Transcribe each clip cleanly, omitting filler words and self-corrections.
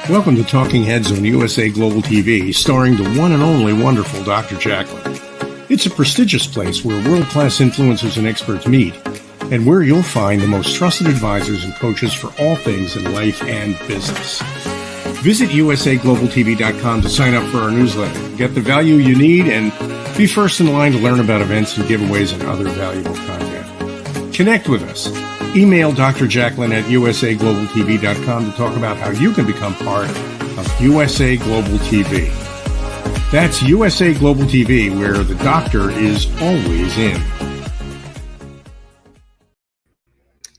Welcome to Talking Heads on USA Global TV, starring the one and only wonderful Dr. Jacqueline. It's a prestigious place where world-class influencers and experts meet, and where you'll find the most trusted advisors and coaches for all things in life and business. Visit usaglobaltv.com to sign up for our newsletter, get the value you need, and be first in line to learn about events and giveaways and other valuable content. Connect with us. Email Dr. Jacqueline at usaglobaltv.com to talk about how you can become part of USA Global TV. That's USA Global TV, where the doctor is always in.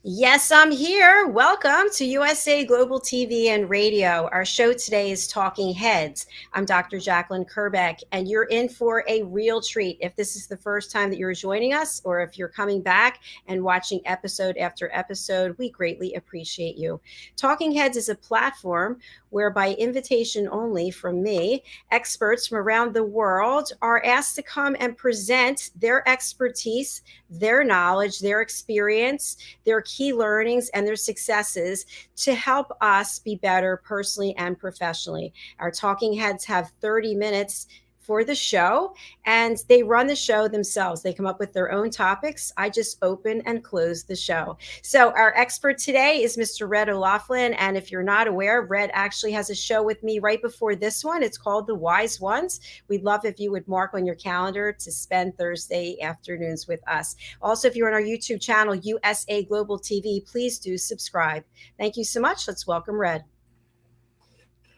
Yes, I'm here. Welcome to USA Global TV and Radio. Our show today is Talking Heads. I'm Dr. Jacqueline Kerbeck, and you're in for a real treat. If this is the first time that you're joining us, or if you're coming back and watching episode after episode, we greatly appreciate you. Talking Heads is a platform where, by invitation only from me, experts from around the world are asked to come and present their expertise, their knowledge, their experience, their key learnings, and their successes to help us be better personally and professionally. Our Talking Heads have 30 minutes for the show, and they run the show themselves. They come up with their own topics. I just open and close the show. So our expert today is Mr. red.olaughlin, and if you're not aware, Red actually has a show with me right before this one. It's called The Wise Ones. We'd love if you would mark on your calendar to spend Thursday afternoons with us. Also, if you're on our YouTube channel, USA Global TV, please do subscribe. Thank you so much. Let's welcome Red.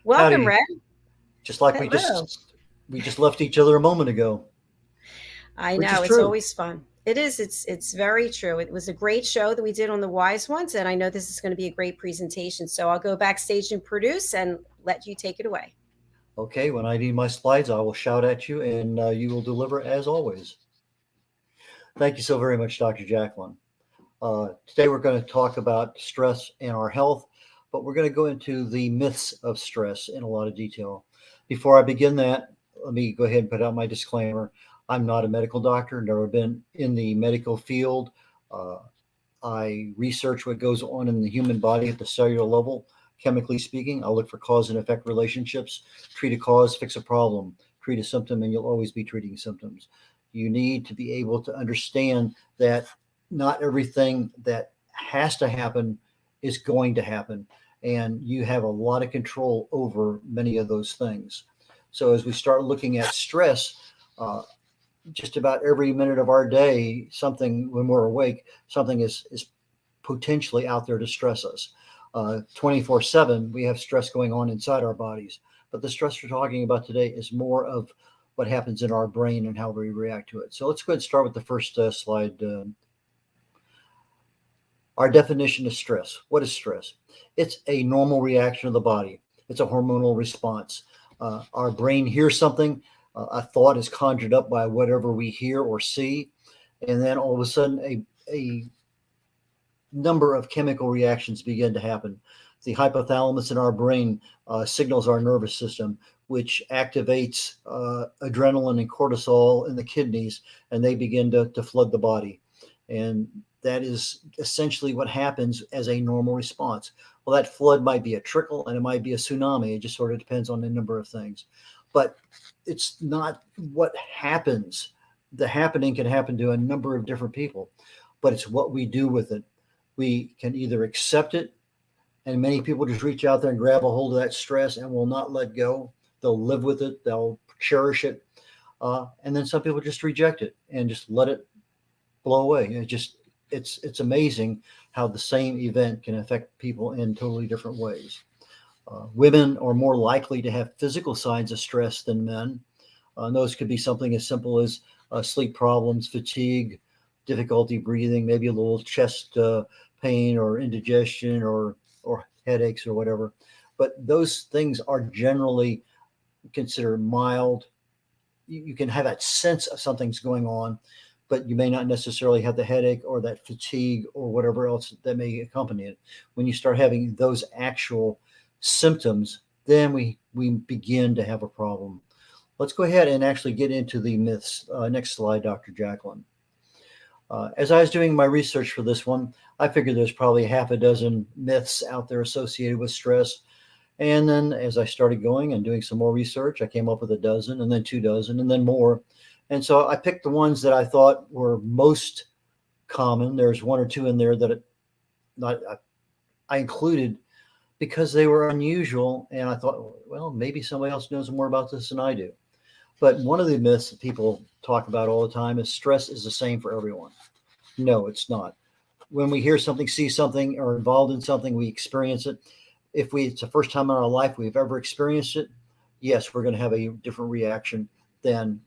Welcome, Howdy. Red. Just like Hello. we just left each other a moment ago. I know, it's always fun. It is. It's very true. It was a great show that we did on The Wise Ones, and I know this is going to be a great presentation. So I'll go backstage and produce and let you take it away. Okay, when I need my slides, I will shout at you, and you will deliver as always. Thank you so very much, Dr. Jacqueline. Today we're going to talk about stress and our health, but we're going to go into the myths of stress in a lot of detail. Before I begin that, let me go ahead and put out my disclaimer. I'm not a medical doctor, never been in the medical field. I research what goes on in the human body at the cellular level, chemically speaking. I look for cause and effect relationships, treat a cause, fix a problem, treat a symptom, and you'll always be treating symptoms. You need to be able to understand that not everything that has to happen is going to happen, and you have a lot of control over many of those things. So as we start looking at stress, just about every minute of our day, something, when we're awake, something is potentially out there to stress us. 24/7, we have stress going on inside our bodies. But the stress we're talking about today is more of what happens in our brain and how we react to it. So let's go ahead and start with the first slide. Our definition of stress. What is stress? It's a normal reaction of the body. It's a hormonal response. Our brain hears something, a thought is conjured up by whatever we hear or see, and then all of a sudden a number of chemical reactions begin to happen. The hypothalamus in our brain signals our nervous system, which activates adrenaline and cortisol in the kidneys, and they begin to flood the body. And that is essentially what happens as a normal response. Well, that flood might be a trickle and it might be a tsunami. It just sort of depends on a number of things. But it's not what happens. The happening can happen to a number of different people, but it's what we do with it. We can either accept it, and many people just reach out there and grab a hold of that stress and will not let go. They'll live with it. They'll cherish it. And then some people just reject it and just let it blow away. It's amazing how the same event can affect people in totally different ways. Women are more likely to have physical signs of stress than men. Those could be something as simple as sleep problems, fatigue, difficulty breathing, maybe a little chest pain or indigestion or headaches or whatever. But those things are generally considered mild. You can have that sense of something's going on, but you may not necessarily have the headache or that fatigue or whatever else that may accompany it. When you start having those actual symptoms, then we begin to have a problem. Let's go ahead and actually get into the myths. Next slide, Dr. Jacqueline. As I was doing my research for this one, I figured there's probably half a dozen myths out there associated with stress. And then as I started going and doing some more research, I came up with a dozen and then 2 dozen and then more. And so I picked the ones that I thought were most common. There's one or two in there that I included because they were unusual. And I thought, well, maybe somebody else knows more about this than I do. But one of the myths that people talk about all the time is stress is the same for everyone. No, it's not. When we hear something, see something, or involved in something, we experience it. If it's the first time in our life we've ever experienced it, yes, we're going to have a different reaction than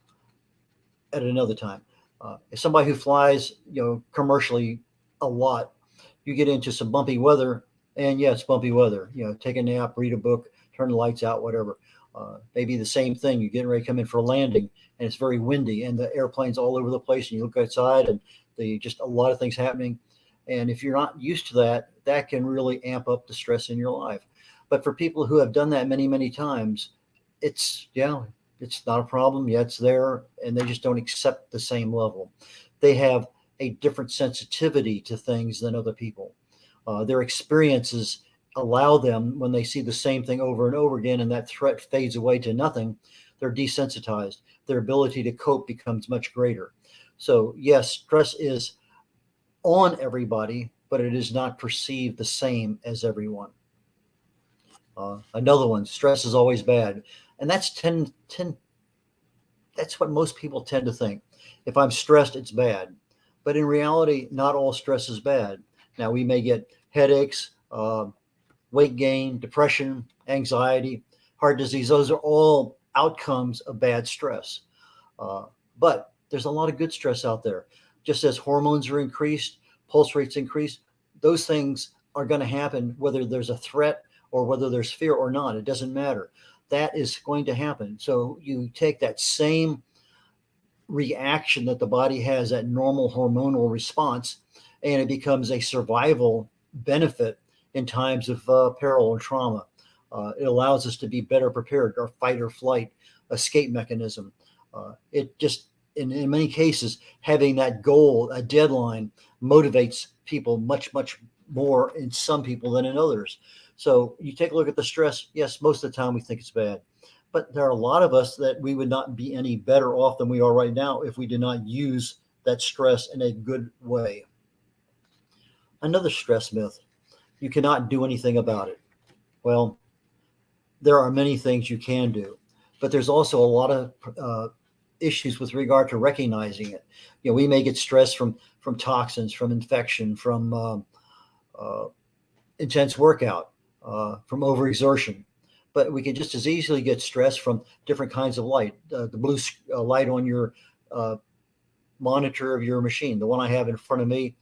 at another time. If somebody who flies, commercially a lot, you get into some bumpy weather, and yeah, it's bumpy weather. Take a nap, read a book, turn the lights out, whatever. Maybe the same thing. You're getting ready to come in for a landing, and it's very windy, and the airplane's all over the place, and you look outside, and just a lot of things happening. And if you're not used to that, that can really amp up the stress in your life. But for people who have done that many, many times, it's not a problem. Yeah, it's there, and they just don't accept the same level. They have a different sensitivity to things than other people. Their experiences allow them, when they see the same thing over and over again and that threat fades away to nothing, they're desensitized. Their ability to cope becomes much greater. So yes, stress is on everybody, but it is not perceived the same as everyone. Another one, stress is always bad. And that's that's what most people tend to think. If I'm stressed, it's bad. But in reality, not all stress is bad. Now, we may get headaches, weight gain, depression, anxiety, heart disease. Those are all outcomes of bad stress. But there's a lot of good stress out there. Just as hormones are increased, pulse rates increase, those things are going to happen whether there's a threat or whether there's fear or not. It doesn't matter. That is going to happen. So you take that same reaction that the body has, that normal hormonal response, and it becomes a survival benefit in times of peril and trauma. It allows us to be better prepared, our fight or flight escape mechanism. It just, in many cases, having that goal, a deadline, motivates people much, much more in some people than in others. So you take a look at the stress. Yes, most of the time we think it's bad. But there are a lot of us that we would not be any better off than we are right now if we did not use that stress in a good way. Another stress myth: you cannot do anything about it. Well, there are many things you can do, but there's also a lot of issues with regard to recognizing it. We may get stress from toxins, from infection, from intense workout, from overexertion. But we can just as easily get stress from different kinds of light. The blue light on your monitor of your machine, the one I have in front of me.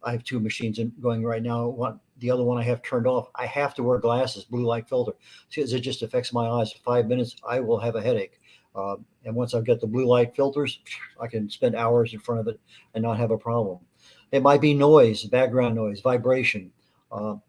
I have two machines going right now. The other one I have turned off. I have to wear glasses, blue light filter, because it just affects my eyes. 5 minutes, I will have a headache. And once I've got the blue light filters, I can spend hours in front of it and not have a problem. It might be noise, background noise, vibration.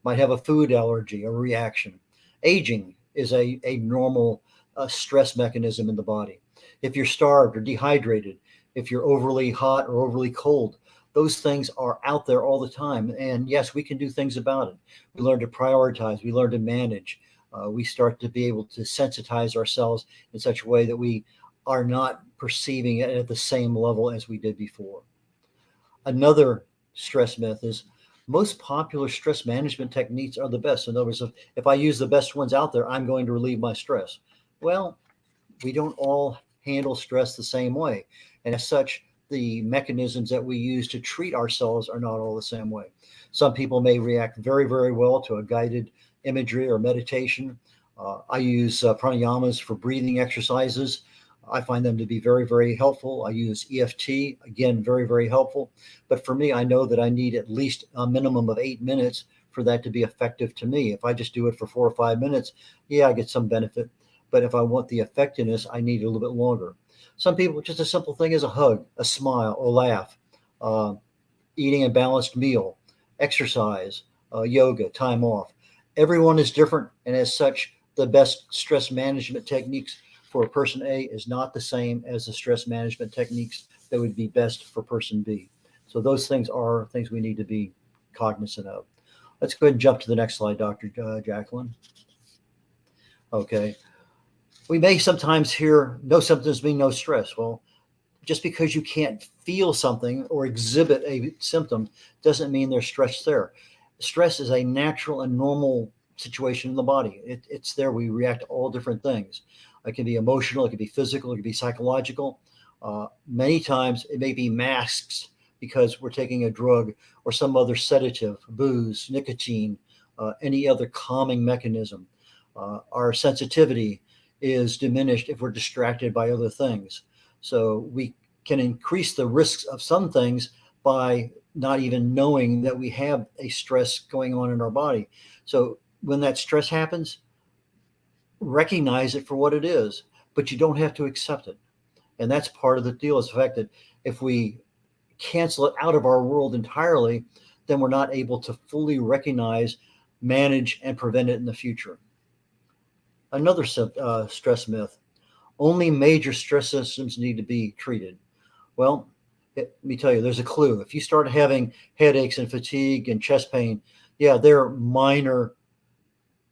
Might have a food allergy, a reaction. Aging is a normal stress mechanism in the body. If you're starved or dehydrated, if you're overly hot or overly cold, those things are out there all the time. And yes, we can do things about it. We learn to prioritize. We learn to manage. We start to be able to sensitize ourselves in such a way that we are not perceiving it at the same level as we did before. Another stress myth is most popular stress management techniques are the best. In other words, if I use the best ones out there, I'm going to relieve my stress. Well, we don't all handle stress the same way. And as such, the mechanisms that we use to treat ourselves are not all the same way. Some people may react very, very well to a guided imagery or meditation. I use pranayamas for breathing exercises. I find them to be very, very helpful. I use EFT, again, very, very helpful. But for me, I know that I need at least a minimum of 8 minutes for that to be effective to me. If I just do it for 4 or 5 minutes, yeah, I get some benefit. But if I want the effectiveness, I need a little bit longer. Some people, just a simple thing as a hug, a smile, a laugh, eating a balanced meal, exercise, yoga, time off. Everyone is different. And as such, the best stress management techniques for person A is not the same as the stress management techniques that would be best for person B. So those things are things we need to be cognizant of. Let's go ahead and jump to the next slide, Dr. Jacqueline. Okay. We may sometimes hear no symptoms mean no stress. Well, just because you can't feel something or exhibit a symptom doesn't mean there's stress there. Stress is a natural and normal situation in the body. It's there. We react to all different things. It can be emotional, it can be physical, it can be psychological. Many times it may be masks because we're taking a drug or some other sedative, booze, nicotine, any other calming mechanism. Our sensitivity is diminished if we're distracted by other things. So we can increase the risks of some things by not even knowing that we have a stress going on in our body. So when that stress happens, recognize it for what it is, but you don't have to accept it. And that's part of the deal, is the fact that if we cancel it out of our world entirely, then we're not able to fully recognize, manage, and prevent it in the future. Another stress myth: only major stress systems need to be treated. Well, let me tell you, there's a clue. If you start having headaches and fatigue and chest pain, yeah, they're minor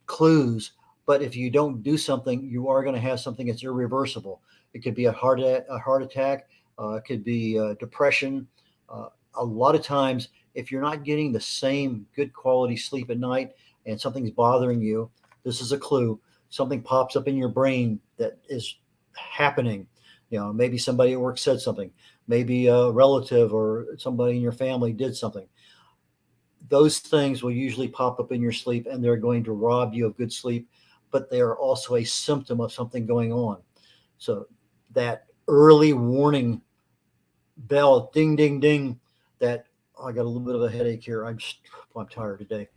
clues. But if you don't do something, you are going to have something that's irreversible. It could be a heart attack. It could be depression. A lot of times, if you're not getting the same good quality sleep at night and something's bothering you, this is a clue. Something pops up in your brain that is happening. Maybe somebody at work said something. Maybe a relative or somebody in your family did something. Those things will usually pop up in your sleep, and they're going to rob you of good sleep, but they are also a symptom of something going on. So that early warning bell, ding, ding, ding, that I got a little bit of a headache here. I'm tired today,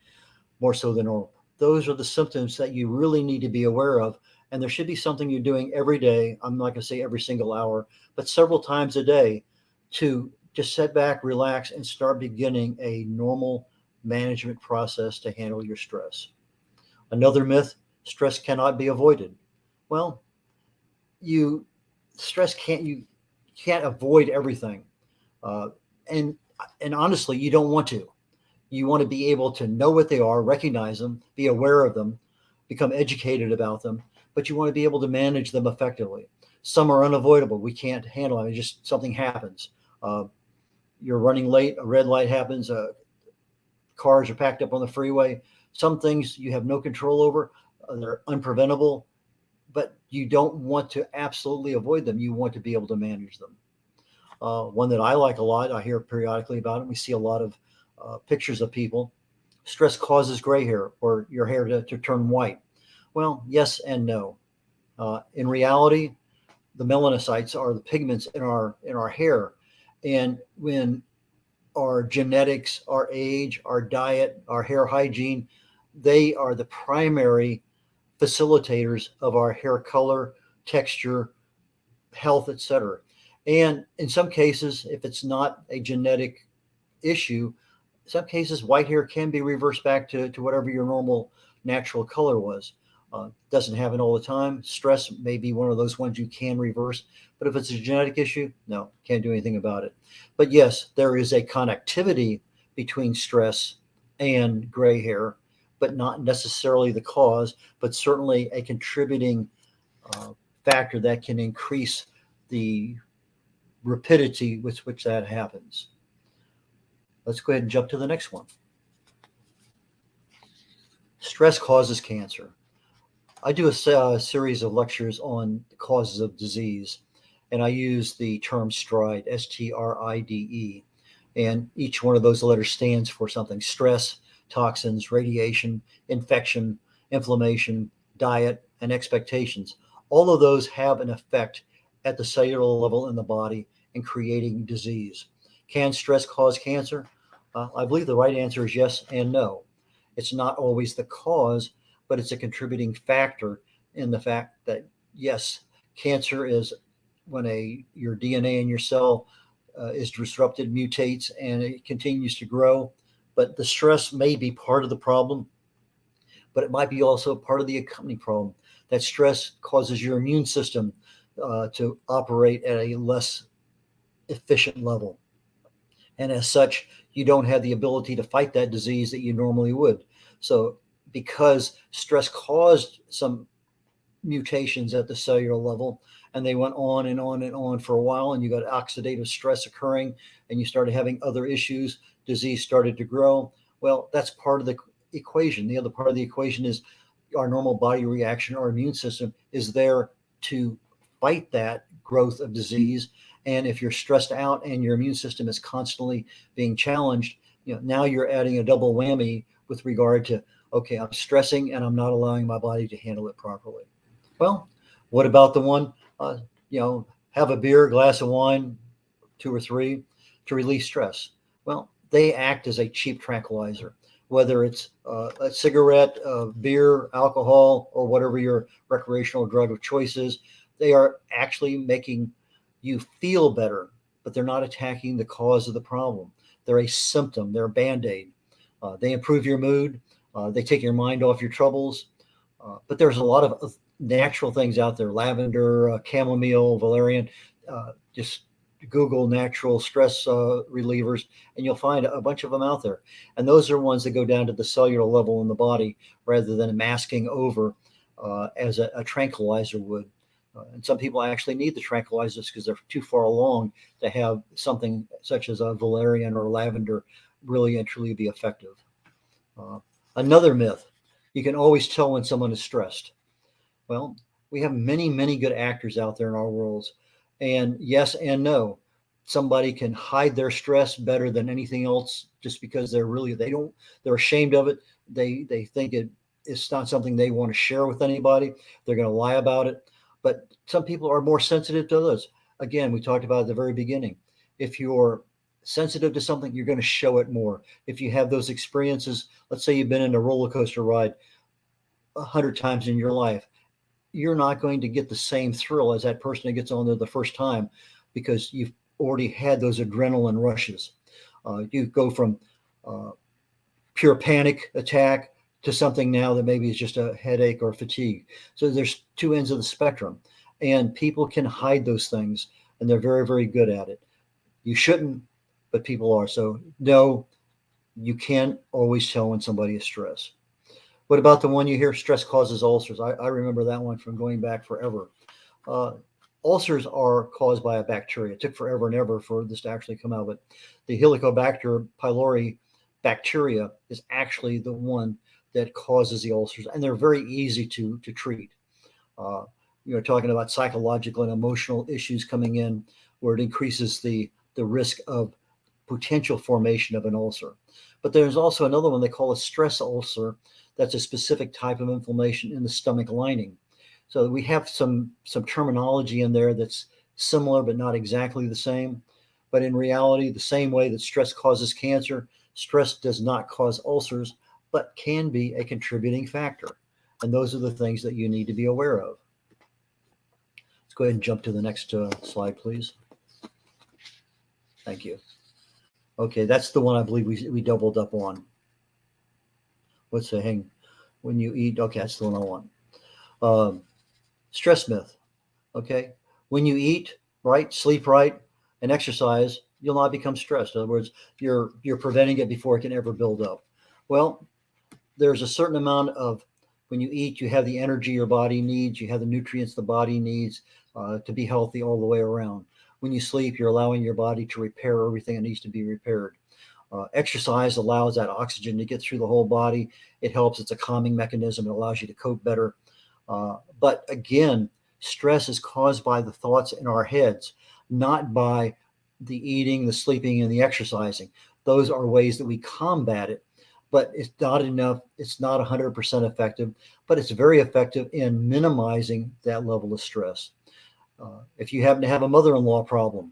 more so than normal. Those are the symptoms that you really need to be aware of. And there should be something you're doing every day. I'm not going to say every single hour, but several times a day to just sit back, relax, and start beginning a normal management process to handle your stress. Another myth: stress cannot be avoided. Well, you can't avoid everything. Uh, and honestly, you don't want to. You want to be able to know what they are, recognize them, be aware of them, become educated about them, but you want to be able to manage them effectively. Some are unavoidable. We can't handle it. Just something happens. You're running late, a red light happens, cars are packed up on the freeway. Some things you have no control over. They're unpreventable, but you don't want to absolutely avoid them. You want to be able to manage them. One that I like a lot, I hear periodically about it. We see a lot of pictures of people. Stress causes gray hair or your hair to turn white. Well, yes and no. In reality, the melanocytes are the pigments in our hair. And when our genetics, our age, our diet, our hair hygiene, they are the primary facilitators of our hair color, texture, health, etc. And in some cases, if it's not a genetic issue, in some cases white hair can be reversed back to whatever your normal natural color was. Doesn't happen all the time. Stress may be one of those ones you can reverse, but if it's a genetic issue, no, can't do anything about it. But yes, there is a connectivity between stress and gray hair, but not necessarily the cause, but certainly a contributing factor that can increase the rapidity with which that happens. Let's go ahead and jump to the next one. Stress causes cancer. I do a series of lectures on the causes of disease, and I use the term STRIDE, STRIDE, and each one of those letters stands for something: stress, toxins, radiation, infection, inflammation, diet, and expectations. All of those have an effect at the cellular level in the body in creating disease. Can stress cause cancer? I believe the right answer is yes and no. It's not always the cause, but it's a contributing factor in the fact that, yes, cancer is when your DNA in your cell is disrupted, mutates, and it continues to grow. But the stress may be part of the problem, but it might be also part of the accompanying problem. That stress causes your immune system to operate at a less efficient level. And as such, you don't have the ability to fight that disease that you normally would. So because stress caused some mutations at the cellular level, and they went on and on and on for a while, and you got oxidative stress occurring, and you started having other issues. Disease started to grow. Well, that's part of the equation. The other part of the equation is our normal body reaction. Our immune system is there to fight that growth of disease. And if you're stressed out and your immune system is constantly being challenged, now you're adding a double whammy with regard to, okay, I'm stressing and I'm not allowing my body to handle it properly. Well, what about the one, have a beer, glass of wine, 2 or 3 to release stress? Well, they act as a cheap tranquilizer, whether it's a cigarette, beer, alcohol, or whatever your recreational drug of choice is. They are actually making you feel better, but they're not attacking the cause of the problem. They're a symptom. They're a Band-Aid. They improve your mood. They take your mind off your troubles. But there's a lot of natural things out there: lavender, chamomile, valerian. Just Google natural stress relievers, and you'll find a bunch of them out there. And those are ones that go down to the cellular level in the body rather than masking over as a tranquilizer would. And some people actually need the tranquilizers because they're too far along to have something such as a valerian or lavender really and truly be effective. Another myth: you can always tell when someone is stressed. Well, we have many, many good actors out there in our worlds. And yes and no. Somebody can hide their stress better than anything else just because they're ashamed of it. They think it's not something they want to share with anybody. They're going to lie about it. But some people are more sensitive to others. Again, we talked about at the very beginning. If you're sensitive to something, you're going to show it more. If you have those experiences, let's say you've been in a roller coaster ride 100 times in your life, you're not going to get the same thrill as that person that gets on there the first time because you've already had those adrenaline rushes. You go from pure panic attack to something now that maybe is just a headache or fatigue. So there's two ends of the spectrum, and people can hide those things, and they're very, very good at it. You shouldn't, but people are. So no, you can't always tell when somebody is stressed. What about the one you hear, stress causes ulcers? I remember that one from going back forever. Ulcers are caused by a bacteria. It took forever and ever for this to actually come out, but the Helicobacter pylori bacteria is actually the one that causes the ulcers, and they're very easy to treat. Talking about psychological and emotional issues coming in, where it increases the risk of potential formation of an ulcer. But there's also another one they call a stress ulcer. That's a specific type of inflammation in the stomach lining. So we have some terminology in there that's similar but not exactly the same. But in reality, the same way that stress causes cancer, stress does not cause ulcers, but can be a contributing factor. And those are the things that you need to be aware of. Let's go ahead and jump to the next slide, please. Thank you. Okay, that's the one I believe we doubled up on. What's the hang? When you eat, okay, that's the one I want. Stress myth. Okay, when you eat right, sleep right, and exercise, you'll not become stressed. In other words, you're preventing it before it can ever build up. Well, there's a certain amount of, when you eat, you have the energy your body needs, you have the nutrients the body needs to be healthy all the way around. When you sleep, you're allowing your body to repair everything that needs to be repaired. Exercise allows that oxygen to get through the whole body. It helps. It's a calming mechanism. It allows you to cope better. But again, stress is caused by the thoughts in our heads, not by the eating, the sleeping, and the exercising. Those are ways that we combat it, but it's not enough. It's not 100% effective, but it's very effective in minimizing that level of stress. If you happen to have a mother-in-law problem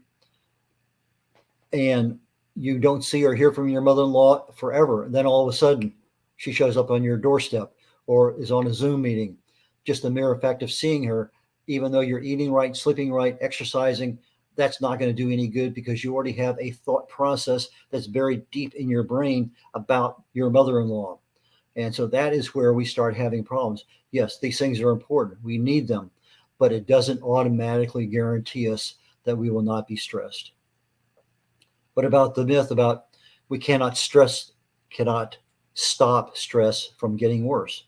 and you don't see or hear from your mother-in-law forever, and then all of a sudden she shows up on your doorstep or is on a Zoom meeting, just the mere fact of seeing her, even though you're eating right, sleeping right, exercising, that's not going to do any good because you already have a thought process that's buried deep in your brain about your mother-in-law. And so that is where we start having problems. Yes, these things are important. We need them, but it doesn't automatically guarantee us that we will not be stressed. What about the myth about we cannot stop stress from getting worse?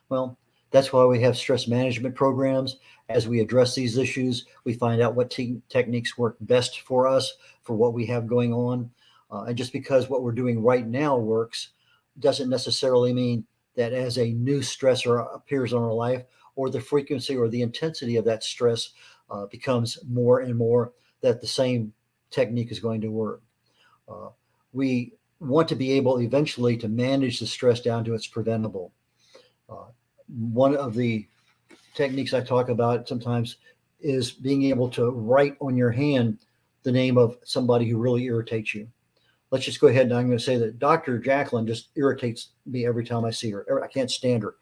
Well, That's why we have stress management programs. As we address these issues, we find out what techniques work best for us for what we have going on. And just because what we're doing right now works doesn't necessarily mean that as a new stressor appears in our life, or the frequency or the intensity of that stress becomes more and more, that the same technique is going to work. We want to be able eventually to manage the stress down to its preventable. One of the techniques I talk about sometimes is being able to write on your hand the name of somebody who really irritates you. Let's just go ahead and I'm going to say that Dr. Jacqueline just irritates me every time I see her. I can't stand her.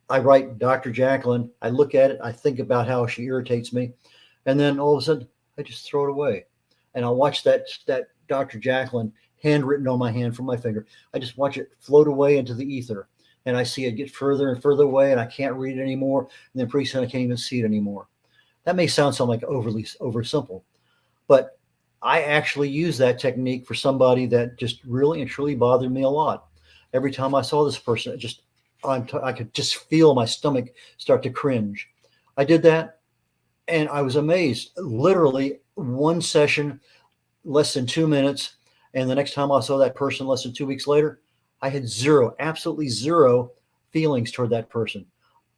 I write Dr. Jacqueline, I look at it, I think about how she irritates me, and then all of a sudden I just throw it away. And I'll watch that Dr. Jacqueline handwritten on my hand from my finger. I just watch it float away into the ether. And I see it get further and further away, and I can't read it anymore. And then pretty soon I can't even see it anymore. That may sound like over simple, but I actually use that technique for somebody that just really and truly bothered me a lot. Every time I saw this person, I could just feel my stomach start to cringe. I did that, and I was amazed. Literally one session, less than 2 minutes, and the next time I saw that person, less than 2 weeks later, I had absolutely zero feelings toward that person.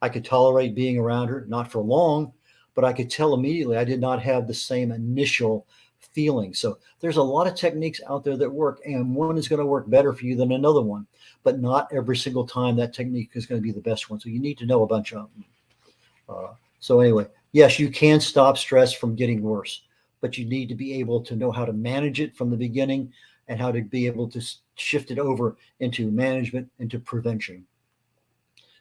I could tolerate being around her, not for long, but I could tell immediately I did not have the same initial feeling. So there's a lot of techniques out there that work, and one is going to work better for you than another one, but not every single time that technique is going to be the best one. So you need to know a bunch of them. So anyway, yes, you can stop stress from getting worse, but you need to be able to know how to manage it from the beginning and how to be able to shift it over into management, into prevention.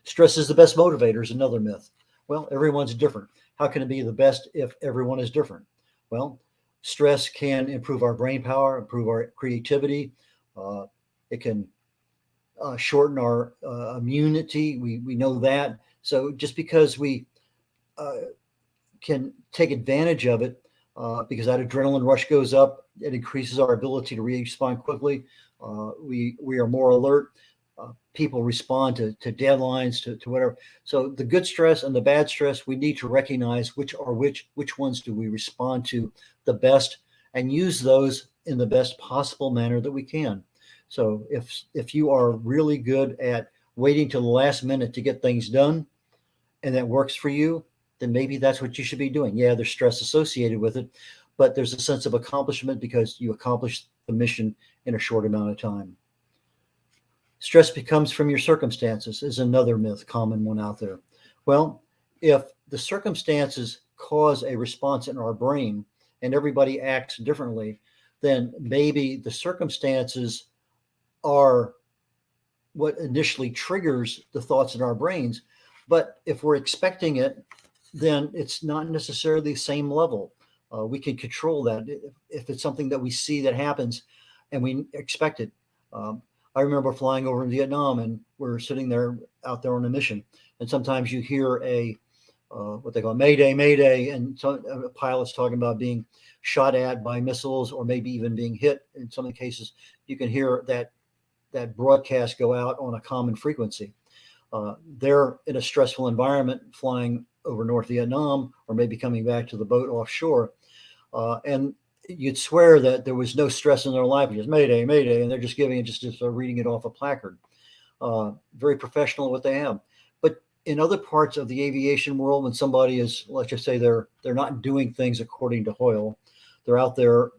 Stress is the best motivator is another myth. Well, everyone's different. How can it be the best if everyone is different? Well, stress can improve our brain power, improve our creativity. It can shorten our immunity. We know that. So just because we can take advantage of it, because that adrenaline rush goes up, it increases our ability to respond quickly. We are more alert. People respond to deadlines, to whatever. So the good stress and the bad stress, we need to recognize which ones do we respond to the best, and use those in the best possible manner that we can. So if you are really good at waiting till the last minute to get things done, and that works for you, then maybe that's what you should be doing. Yeah, there's stress associated with it, but there's a sense of accomplishment because you accomplished the mission in a short amount of time. Stress becomes from your circumstances is another myth, common one out there. Well, if the circumstances cause a response in our brain and everybody acts differently, then maybe the circumstances are what initially triggers the thoughts in our brains. But if we're expecting it, then it's not necessarily the same level. We can control that if it's something that we see that happens and we expect it. I remember flying over in Vietnam, and we're sitting there out there on a mission, and sometimes you hear what they call Mayday, Mayday, and a pilot's talking about being shot at by missiles or maybe even being hit. In some of the cases, you can hear that broadcast go out on a common frequency. They're in a stressful environment flying over North Vietnam, or maybe coming back to the boat offshore, and you'd swear that there was no stress in their life, just Mayday, Mayday, and they're just giving it, just reading it off a placard. Very professional what they have. But in other parts of the aviation world, when somebody is, let's just say they're not doing things according to Hoyle, they're out there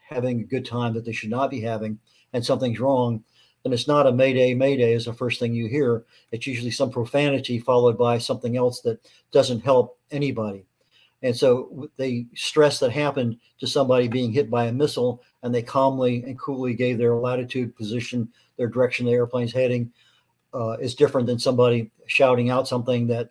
having a good time that they should not be having, and something's wrong, then it's not a Mayday, Mayday is the first thing you hear. It's usually some profanity followed by something else that doesn't help anybody. And so the stress that happened to somebody being hit by a missile, and they calmly and coolly gave their latitude, position, their direction the airplane's heading, is different than somebody shouting out something that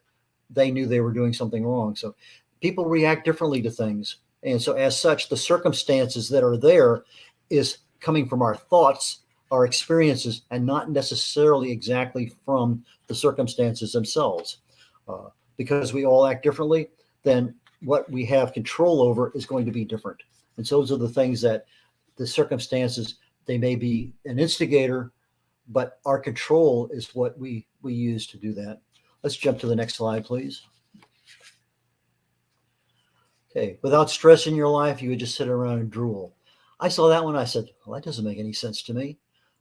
they knew they were doing something wrong. So people react differently to things. And so as such, the circumstances that are there is coming from our thoughts, our experiences, and not necessarily exactly from the circumstances themselves. Because we all act differently, then what we have control over is going to be different. And so those are the things that the circumstances, they may be an instigator, but our control is what we use to do that. Let's jump to the next slide, please. Okay, without stress in your life, you would just sit around and drool. I saw that one. I said, well, that doesn't make any sense to me.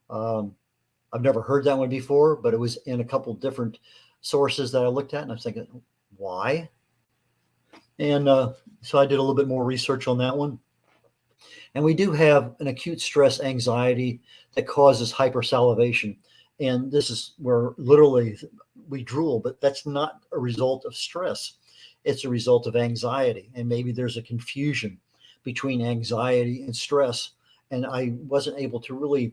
I've never heard that one before, but it was in a couple different sources that I looked at, and I was thinking, why? And so I did a little bit more research on that one. And we do have an acute stress anxiety that causes hypersalivation. And this is where literally we drool, but that's not a result of stress. It's a result of anxiety. And maybe there's a confusion between anxiety and stress. And I wasn't able to really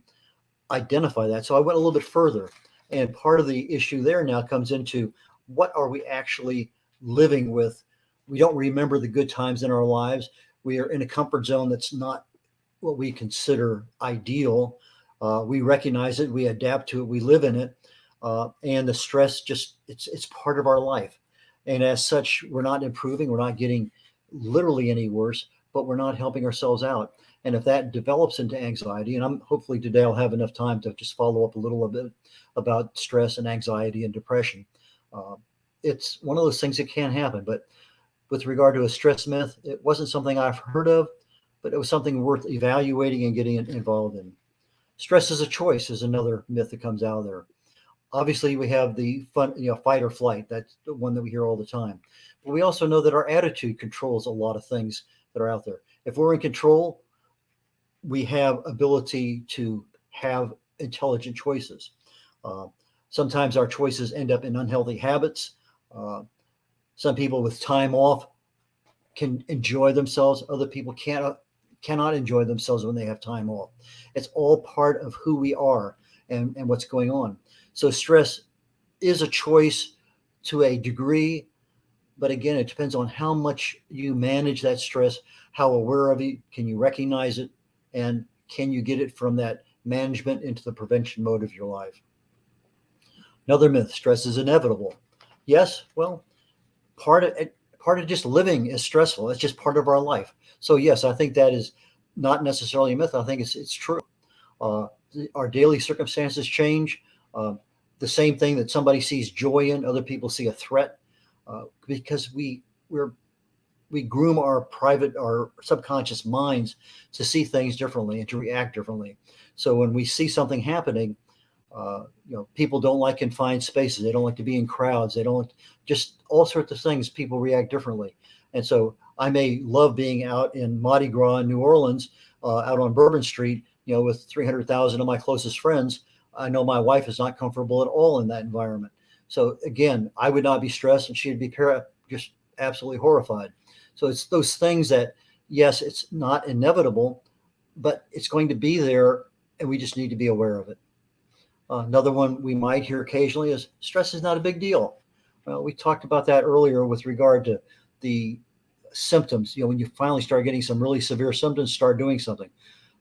identify that. So I went a little bit further. And part of the issue there now comes into what are we actually living with? We don't remember the good times in our lives. We are in a comfort zone that's not what we consider ideal. We recognize it, we adapt to it, we live in it, and the stress it's part of our life. And as such, we're not improving, we're not getting literally any worse, but we're not helping ourselves out. And if that develops into anxiety, and I'm hopefully today I'll have enough time to just follow up a little bit about stress and anxiety and depression. It's one of those things that can happen. But with regard to a stress myth, it wasn't something I've heard of, but it was something worth evaluating and getting involved in. Stress is a choice is another myth that comes out of there. Obviously, we have the fight or flight. That's the one that we hear all the time. But we also know that our attitude controls a lot of things that are out there. If we're in control, we have ability to have intelligent choices. Sometimes our choices end up in unhealthy habits. Some people with time off can enjoy themselves. Other people cannot enjoy themselves when they have time off. It's all part of who we are and what's going on. So stress is a choice to a degree, but again, it depends on how much you manage that stress, how aware of it, can you recognize it, and can you get it from that management into the prevention mode of your life. Another myth, stress is inevitable. Yes, well, part of just living is stressful. It's just part of our life. So yes, I think that is not necessarily a myth. I think it's true. Our daily circumstances change. The same thing that somebody sees joy in, other people see a threat, because we groom our subconscious minds to see things differently and to react differently. So when we see something happening, people don't like confined spaces. They don't like to be in crowds. They don't just all sorts of things. People react differently. And so I may love being out in Mardi Gras in New Orleans, out on Bourbon Street, with 300,000 of my closest friends. I know my wife is not comfortable at all in that environment. So again, I would not be stressed and she'd be just absolutely horrified. So it's those things that, yes, it's not inevitable, but it's going to be there and we just need to be aware of it. Another one we might hear occasionally is stress is not a big deal. Well, we talked about that earlier with regard to the symptoms. When you finally start getting some really severe symptoms, start doing something.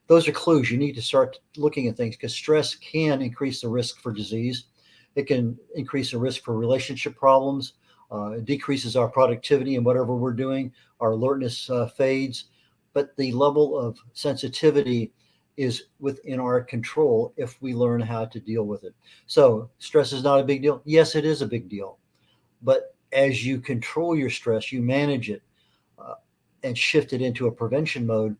Those are clues. You need to start looking at things because stress can increase the risk for disease. It can increase the risk for relationship problems. It decreases our productivity in whatever we're doing. Our alertness fades. But the level of sensitivity is within our control if we learn how to deal with it. So stress is not a big deal. Yes, it is a big deal. But as you control your stress, you manage it and shift it into a prevention mode,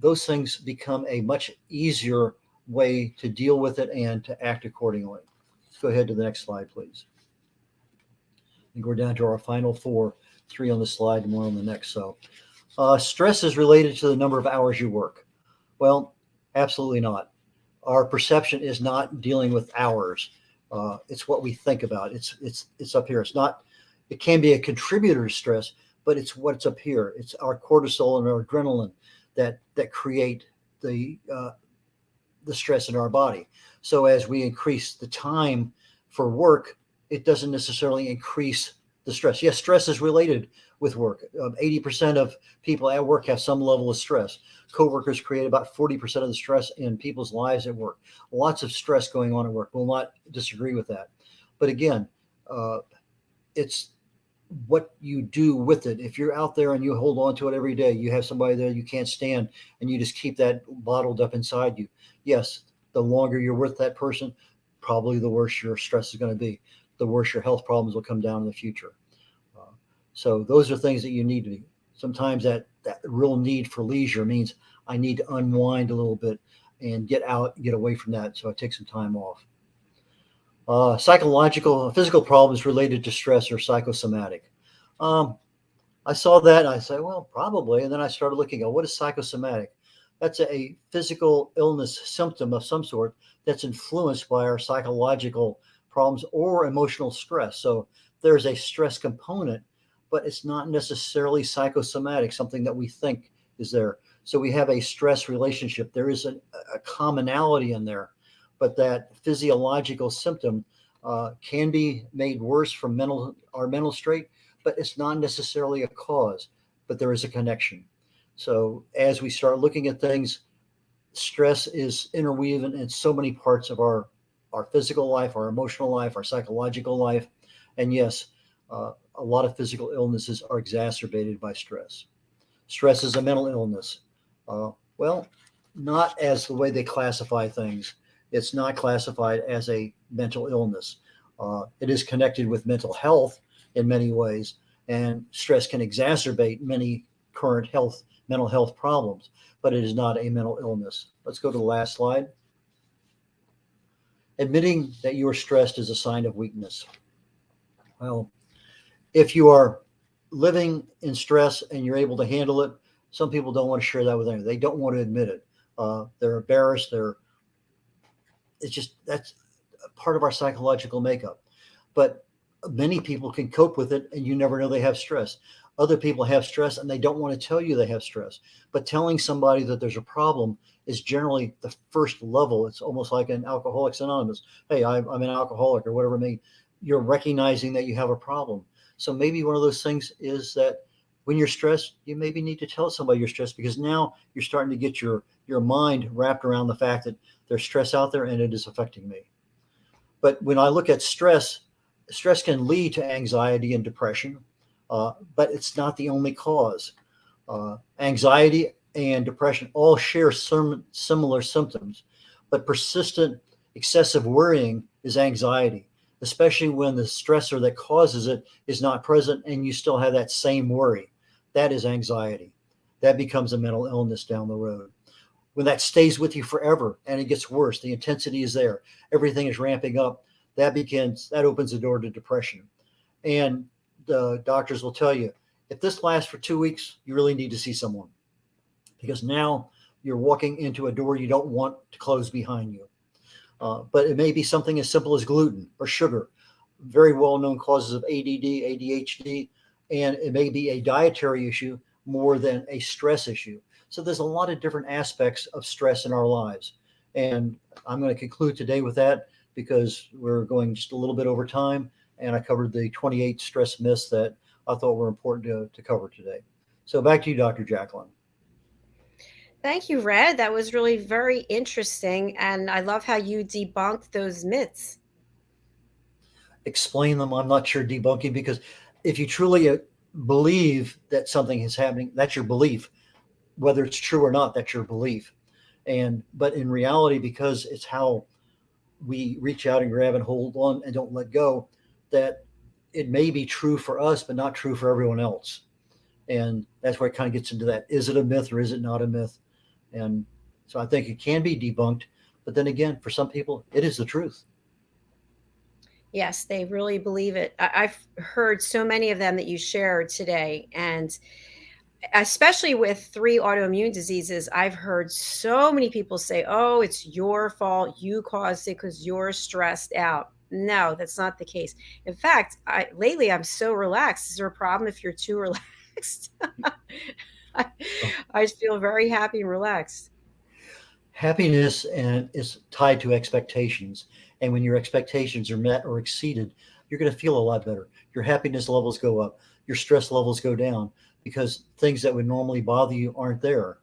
those things become a much easier way to deal with it and to act accordingly. Let's go ahead to the next slide, please. I think we're down to our final three on the slide and one on the next. So stress is related to the number of hours you work. Well, absolutely not. Our perception is not dealing with hours. It's what we think about. It's up here. It can be a contributor to stress, but it's what's up here. It's our cortisol and our adrenaline that create the stress in our body. So as we increase the time for work, it doesn't necessarily increase the stress. Yes, stress is related with work. 80% of people at work have some level of stress. Coworkers create about 40% of the stress in people's lives at work. Lots of stress going on at work. We'll not disagree with that. But again, it's what you do with it. If you're out there and you hold on to it every day, you have somebody there you can't stand, and you just keep that bottled up inside you. Yes, the longer you're with that person, probably the worse your stress is going to be. the worse your health problems will come down in the future. So those are things that you need to be. Sometimes that real need for leisure means I need to unwind a little bit and get out, get away from that. So I take some time off. Psychological, physical problems related to stress are psychosomatic. I saw that and I said, well, probably. And then I started looking at what is psychosomatic? That's a physical illness symptom of some sort that's influenced by our psychological problems or emotional stress. So there's a stress component, but it's not necessarily psychosomatic, something that we think is there. So we have a stress relationship. There is a commonality in there, but that physiological symptom can be made worse from our mental state, but it's not necessarily a cause, but there is a connection. So as we start looking at things, stress is interwoven in so many parts of our physical life, our emotional life, our psychological life. And yes, a lot of physical illnesses are exacerbated by stress. Stress is a mental illness. Well, not as the way they classify things. It's not classified as a mental illness. It is connected with mental health in many ways, and stress can exacerbate many current mental health problems, but it is not a mental illness. Let's go to the last slide. Admitting that you are stressed is a sign of weakness. Well, if you are living in stress and you're able to handle it, some people don't want to share that with anyone. They don't want to admit it. They're embarrassed. That's part of our psychological makeup. But many people can cope with it and you never know they have stress. Other people have stress and they don't want to tell you they have stress. But telling somebody that there's a problem is generally the first level. It's almost like an Alcoholics Anonymous. Hey, I'm an alcoholic or whatever it may be. You're recognizing that you have a problem. So maybe one of those things is that when you're stressed, you maybe need to tell somebody you're stressed, because now you're starting to get your mind wrapped around the fact that there's stress out there and it is affecting me. But when I look at stress can lead to anxiety and depression, but it's not the only cause. Anxiety and depression all share some similar symptoms, but persistent excessive worrying is anxiety, especially when the stressor that causes it is not present and you still have that same worry. That is anxiety. That becomes a mental illness down the road. When that stays with you forever and it gets worse, the intensity is there, everything is ramping up, that opens the door to depression. And the doctors will tell you, if this lasts for 2 weeks, you really need to see someone, because now you're walking into a door you don't want to close behind you. But it may be something as simple as gluten or sugar, very well-known causes of ADD, ADHD, and it may be a dietary issue more than a stress issue. So there's a lot of different aspects of stress in our lives. And I'm going to conclude today with that because we're going just a little bit over time, and I covered the 28 stress myths that I thought were important to cover today. So back to you, Dr. Jacqueline. Thank you, Red. That was really very interesting. And I love how you debunked those myths. Explain them. I'm not sure debunking, because if you truly believe that something is happening, that's your belief. Whether it's true or not, that's your belief. But in reality, because it's how we reach out and grab and hold on and don't let go, that it may be true for us, but not true for everyone else. And that's where it kind of gets into that. Is it a myth or is it not a myth? And so I think it can be debunked. But then again, for some people, it is the truth. Yes, they really believe it. I've heard so many of them that you shared today. And especially with 3 autoimmune diseases, I've heard so many people say, oh, it's your fault. You caused it because you're stressed out. No, that's not the case. In fact, lately I'm so relaxed. Is there a problem if you're too relaxed? I just feel very happy and relaxed. Happiness is tied to expectations. And when your expectations are met or exceeded, you're going to feel a lot better. Your happiness levels go up. Your stress levels go down, because things that would normally bother you aren't there.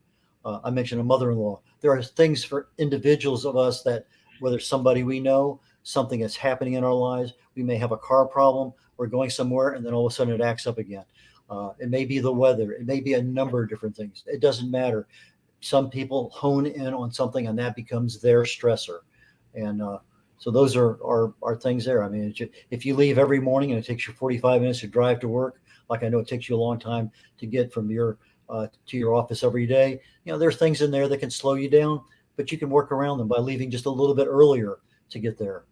I mentioned a mother-in-law. There are things for individuals of us that, whether somebody we know, something that's happening in our lives, we may have a car problem, we're going somewhere, and then all of a sudden it acts up again. It may be the weather. It may be a number of different things. It doesn't matter. Some people hone in on something and that becomes their stressor. And So those are things there. I mean, if you leave every morning and it takes you 45 minutes to drive to work, like I know it takes you a long time to get from your to your office every day, there's things in there that can slow you down, but you can work around them by leaving just a little bit earlier to get there.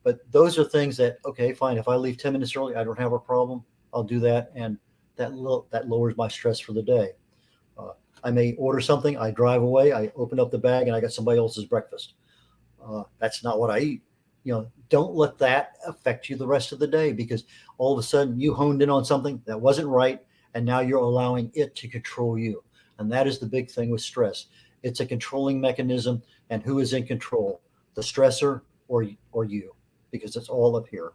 But those are things that, okay, fine. If I leave 10 minutes early, I don't have a problem. I'll do that, and that lowers my stress for the day. Uh, I may order something. I drive away. I open up the bag, and I got somebody else's breakfast. That's not what I eat. Don't let that affect you the rest of the day, because all of a sudden you honed in on something that wasn't right, and now you're allowing it to control you. And that is the big thing with stress. It's a controlling mechanism, and who is in control? The stressor or you, because it's all up here.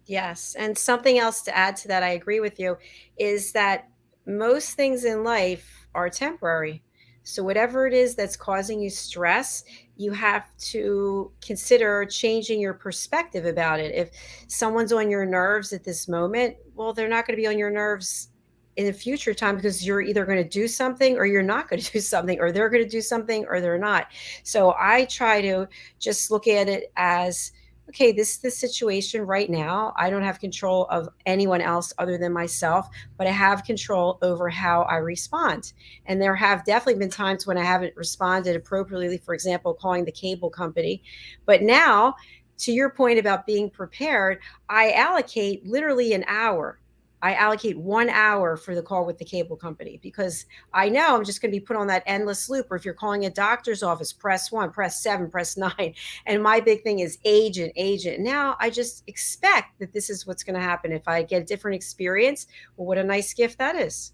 Yes. And something else to add to that, I agree with you, is that most things in life are temporary. So, whatever it is that's causing you stress, you have to consider changing your perspective about it. If someone's on your nerves at this moment, well, they're not going to be on your nerves in the future time, because you're either going to do something or you're not going to do something, or they're going to do something or they're not. So, I try to just look at it as, okay, this is the situation right now. I don't have control of anyone else other than myself, but I have control over how I respond. And there have definitely been times when I haven't responded appropriately, for example, calling the cable company. But now, to your point about being prepared, I allocate literally an hour. I allocate 1 hour for the call with the cable company, because I know I'm just going to be put on that endless loop. Or if you're calling a doctor's office, press 1, press 7, press 9. And my big thing is agent, agent. Now I just expect that this is what's going to happen. If I get a different experience, well, what a nice gift that is.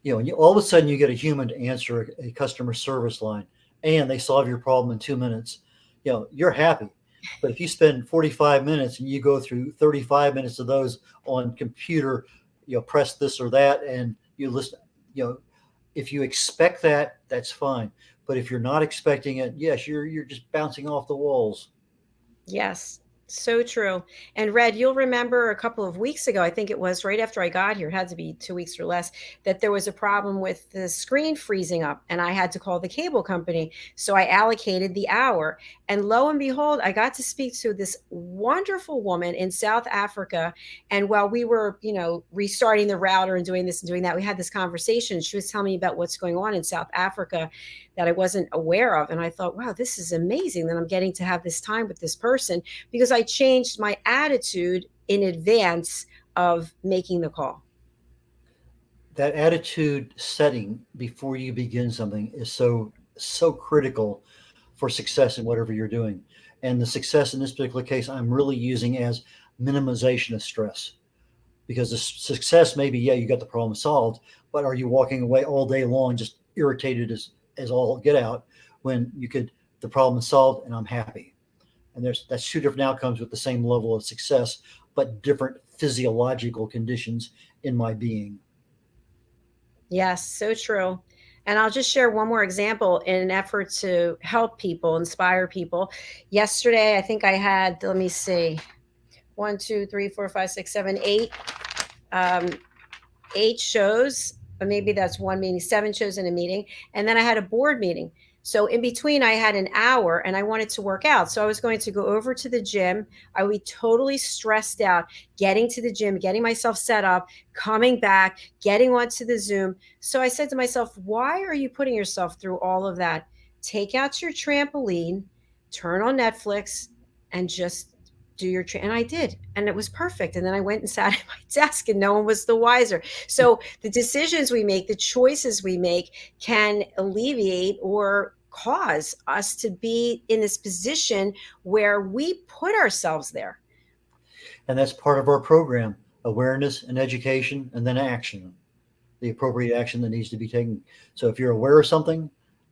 And all of a sudden you get a human to answer a customer service line, and they solve your problem in 2 minutes. You're happy. But if you spend 45 minutes and you go through 35 minutes of those on computer, press this or that, and you listen, if you expect that, that's fine. But if you're not expecting it, yes, you're just bouncing off the walls. Yes, so true. And Red, you'll remember a couple of weeks ago, I think it was right after I got here, it had to be 2 weeks or less, that there was a problem with the screen freezing up and I had to call the cable company. So I allocated the hour. And lo and behold, I got to speak to this wonderful woman in South Africa. And while we were, restarting the router and doing this and doing that, we had this conversation. She was telling me about what's going on in South Africa that I wasn't aware of. And I thought, wow, this is amazing that I'm getting to have this time with this person, because I changed my attitude in advance of making the call. That attitude setting before you begin something is so critical for success in whatever you're doing. And the success in this particular case, I'm really using as minimization of stress, because the success may be, yeah, you got the problem solved, but are you walking away all day long just irritated as all get out, when you could, the problem is solved and I'm happy. And that's two different outcomes with the same level of success, but different physiological conditions in my being. Yes, so true. And I'll just share one more example in an effort to help people, inspire people. Yesterday, I think I had, let me see, 1, 2, 3, 4, 5, 6, 7, 8, 8 shows, or maybe that's one meeting, 7 shows in a meeting. And then I had a board meeting. So in between, I had an hour and I wanted to work out. So I was going to go over to the gym. I would be totally stressed out getting to the gym, getting myself set up, coming back, getting onto the Zoom. So I said to myself, why are you putting yourself through all of that? Take out your trampoline, turn on Netflix, and just do your and I did, and it was perfect. And then I went and sat at my desk and no one was the wiser. So the decisions we make, the choices we make, can alleviate or cause us to be in this position where we put ourselves there. And that's part of our program: awareness and education, and then action, the appropriate action that needs to be taken. So if you're aware of something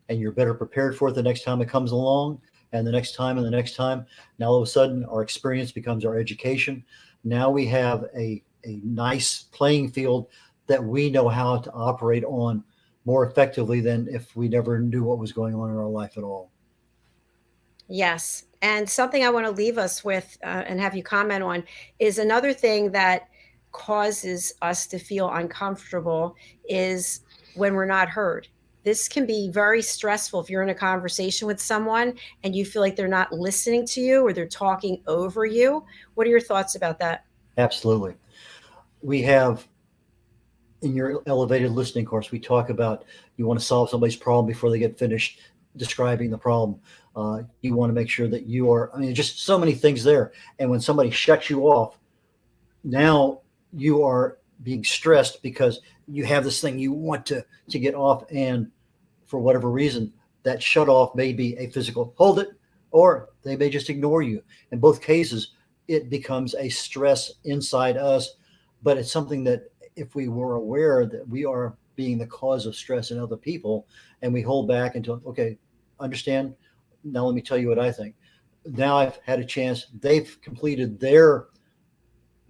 and you're better prepared for it the next time it comes along, and the next time and the next time, now all of a sudden our experience becomes our education. Now we have a nice playing field that we know how to operate on more effectively than if we never knew what was going on in our life at all. Yes. And something I want to leave us with and have you comment on is another thing that causes us to feel uncomfortable is when we're not heard. this can be very stressful if you're in a conversation with someone and you feel like they're not listening to you or they're talking over you. What are your thoughts about that? Absolutely. We have, in your elevated listening course, we talk about you want to solve somebody's problem before they get finished describing the problem. You want to make sure that you are, I mean, just so many things there. And when somebody shuts you off, now you are being stressed because you have this thing you want to get off. And for whatever reason, that shut off may be a physical hold it, or they may just ignore you. In both cases, it becomes a stress inside us, but it's something that if we were aware that we are being the cause of stress in other people and we hold back until, okay, understand, now let me tell you what I think. Now I've had a chance, they've completed their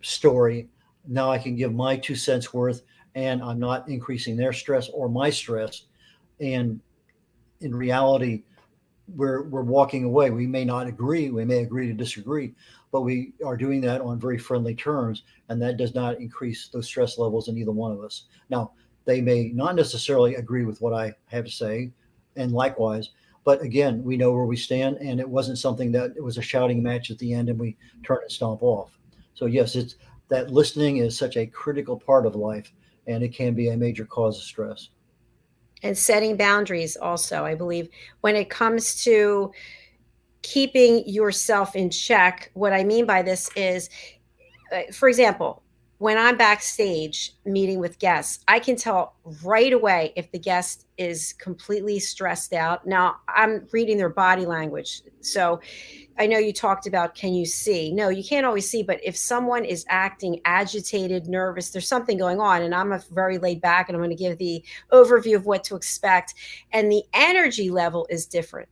story. Now I can give my 2 cents worth, and I'm not increasing their stress or my stress. And in reality, we're walking away. We may not agree. We may agree to disagree, but we are doing that on very friendly terms, and that does not increase those stress levels in either one of us. Now, they may not necessarily agree with what I have to say, and likewise. But again, we know where we stand, and it wasn't something that it was a shouting match at the end, and we turn and stomp off. So yes, it's that listening is such a critical part of life, and it can be a major cause of stress. And setting boundaries also, I believe, when it comes to keeping yourself in check. What I mean by this is, for example, when I'm backstage meeting with guests, I can tell right away if the guest is completely stressed out. Now, I'm reading their body language. So I know you talked about, can you see? No, you can't always see, but if someone is acting agitated, nervous, there's something going on. And I'm a very laid back, and I'm going to give the overview of what to expect. And the energy level is different.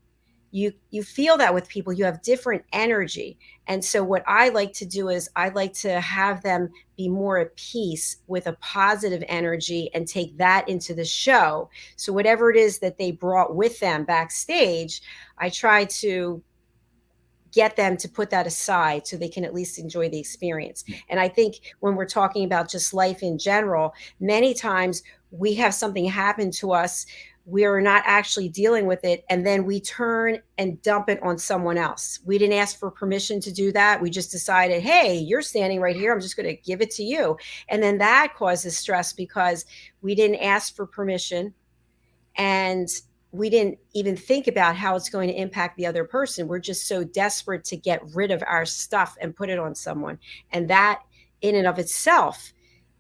You feel that with people, you have different energy. And so what I like to do is I like to have them be more at peace with a positive energy and take that into the show. So whatever it is that they brought with them backstage, I try to get them to put that aside so they can at least enjoy the experience. And I think when we're talking about just life in general, many times we have something happen to us, we're not actually dealing with it, and then we turn and dump it on someone else. We didn't ask for permission to do that. We just decided, hey, you're standing right here, I'm just going to give it to you. And then that causes stress because we didn't ask for permission, and we didn't even think about how it's going to impact the other person. We're just so desperate to get rid of our stuff and put it on someone. And that in and of itself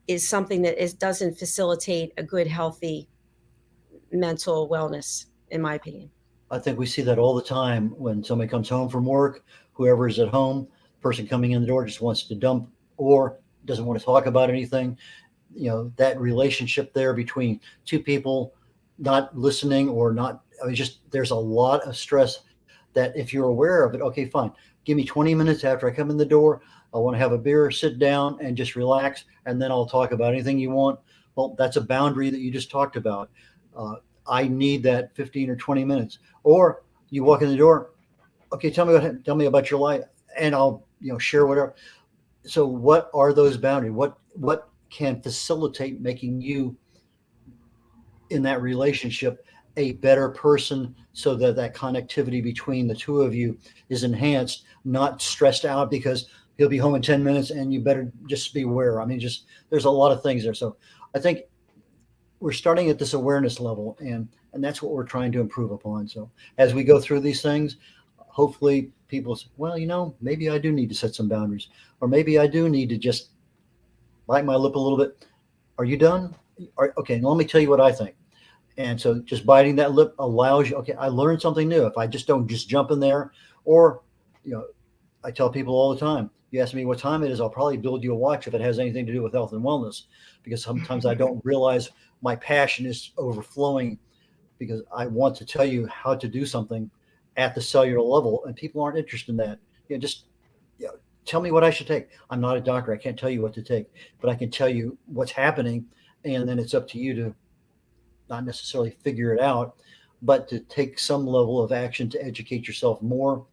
is something that doesn't facilitate a good, healthy mental wellness, in my opinion. I think we see that all the time when somebody comes home from work, whoever is at home, person coming in the door just wants to dump or doesn't want to talk about anything. You know, that relationship there between two people not listening or not, I mean, just there's a lot of stress that if you're aware of it, okay, fine. Give me 20 minutes after I come in the door. I want to have a beer, sit down and just relax, and then I'll talk about anything you want. Well, that's a boundary that you just talked about. I need that 15 or 20 minutes. Or you walk in the door, okay, tell me about your life, and I'll share whatever. So what are those boundaries? What can facilitate making you in that relationship a better person, so that that connectivity between the two of you is enhanced, not stressed out because he'll be home in 10 minutes and you better just be aware. I mean, just there's a lot of things there. So I think we're starting at this awareness level, and that's what we're trying to improve upon. So as we go through these things, hopefully people say, well, maybe I do need to set some boundaries, or maybe I do need to just bite my lip a little bit. Are you done? Okay, let me tell you what I think. And so just biting that lip allows you, okay, I learned something new. If I just don't just jump in there, or, I tell people all the time, you ask me what time it is, I'll probably build you a watch if it has anything to do with health and wellness, because sometimes I don't realize my passion is overflowing because I want to tell you how to do something at the cellular level, and people aren't interested in that. Just tell me what I should take. I'm not a doctor. I can't tell you what to take, but I can tell you what's happening. And then it's up to you to not necessarily figure it out, but to take some level of action to educate yourself more.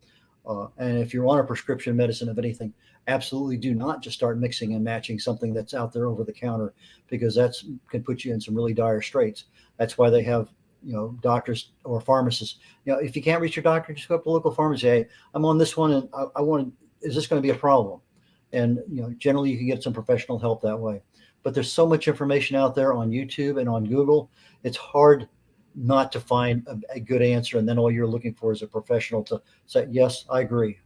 And if you're on a prescription medicine of anything, absolutely do not just start mixing and matching something that's out there over the counter, because that's can put you in some really dire straits. That's why they have doctors or pharmacists. If you can't reach your doctor, just go up to the local pharmacy. Hey, I'm on this one, and I want to. Is this going to be a problem? And generally, you can get some professional help that way. But there's so much information out there on YouTube and on Google. It's hard not to find a good answer, and then all you're looking for is a professional to say, yes, I agree.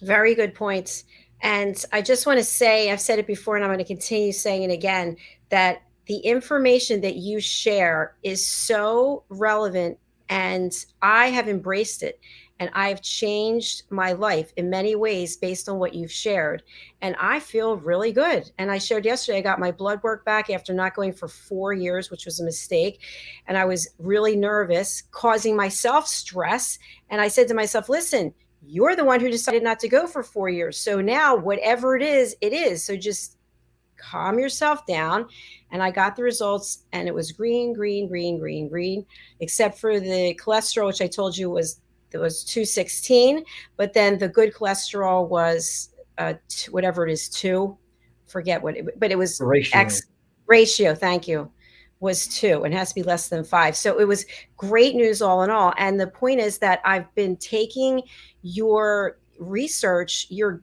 Very good points. And I just want to say, I've said it before and I'm going to continue saying it again, that the information that you share is so relevant, and I have embraced it. And I've changed my life in many ways based on what you've shared. And I feel really good. And I shared yesterday, I got my blood work back after not going for 4 years, which was a mistake. And I was really nervous, causing myself stress. And I said to myself, listen, you're the one who decided not to go for 4 years. So now whatever it is, it is. So just calm yourself down. And I got the results, and it was green, green, green, green, green, except for the cholesterol, which I told you was 216. But then the good cholesterol was whatever it is, 2. Forget what but it was ratio. Thank you. Was 2, and has to be less than 5. So it was great news all in all. And the point is that I've been taking your research, your